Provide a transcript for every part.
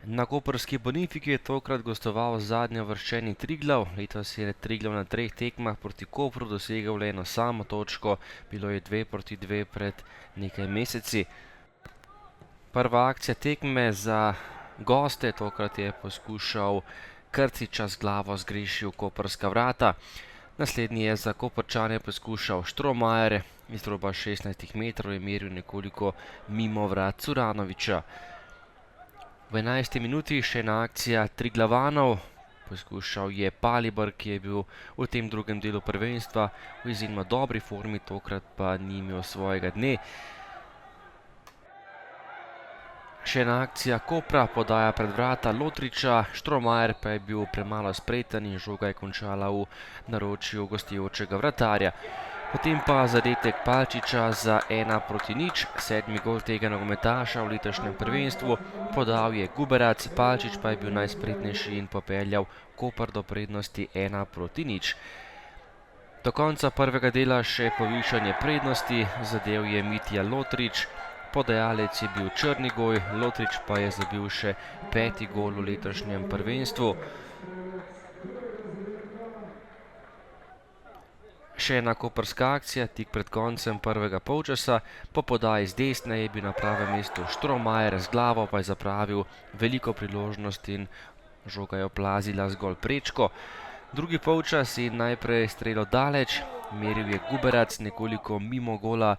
Na koprski Bonifiki je tokrat gostoval zadnjeuvrščeni Triglav. Letos je Triglav na 3 tekmah proti Kopru dosegel le eno samo točko, bilo je 2-2 pred nekaj meseci. Prva akcija tekme za goste, tokrat je poskušal Krciča z glavo zgrešil koprska vrata. Naslednji je za Koprčane poskušal Štromajer, iz roba 16 metrov je meril nekoliko mimo vrat Curanovića. V 11. minuti še ena akcija Triglavanov, poskušal je Palibr, ki je bil v tem drugem delu prvenstva v izjemno dobri formi, tokrat pa ni imel svojega dne. Še ena akcija Kopra, podaja pred vrata Lotriča, Štromajer pa je bil premalo spreten in žoga je končala v naročju gostujočega vratarja. Potem pa zadetek Palčiča za 1-0, 7. gol tega nogometaša v letošnjem prvenstvu. Podal je Guberac, Palčič pa je bil najspretnejši in popeljal Koper do prednosti 1-0. Do konca prvega dela še povišanje prednosti, zadel je Mitja Lotrič, podajalec je bil Črnigoj, Lotrič pa je zabil še 5. gol v letošnjem prvenstvu. Še ena koprska akcija tik pred koncem prvega polčasa, po podaji z desne je bil na pravem mestu Štromajer, z glavo pa je zapravil veliko priložnost in žoga je oplazila zgolj prečko. Drugi polčas je najprej strelo daleč, meril je Guberac nekoliko mimo gola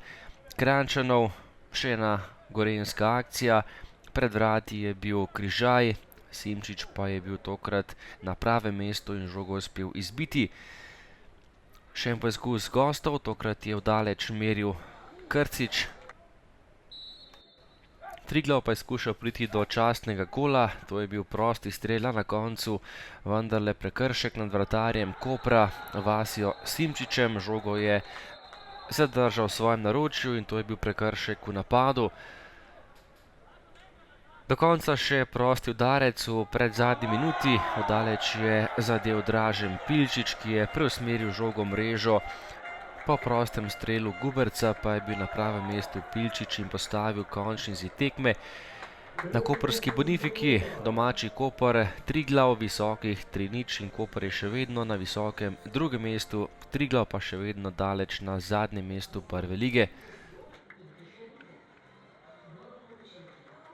Kranjčanov. Še ena gorenjska akcija, pred vrati je bil Križaj, Simčič pa je bil tokrat na pravem mestu in žogo uspel izbiti. Še en poskus gostov, tokrat je vdaleč meril Krcič. Triglav pa je skušal priti do častnega gola, to je bil prosti strel na koncu, vendarle prekršek nad vratarjem Kopra, Vasjo Simčičem, žogo je zadržal v svojem naročju in to je bil prekršek v napadu. Do konca še prosti udarec v predzadnji minuti, vdaleč je zadel Dražen Pilčič, ki je preusmeril žogo mrežo. Po prostem strelu Guberca pa je bil na pravem mestu Pilčič in postavil končni izid tekme. Na koprski Bonifiki domači Koper Triglav visokih 3-0 in Koper je še vedno na visokem drugem mestu, Triglav pa še vedno daleč na zadnjem mestu prve lige.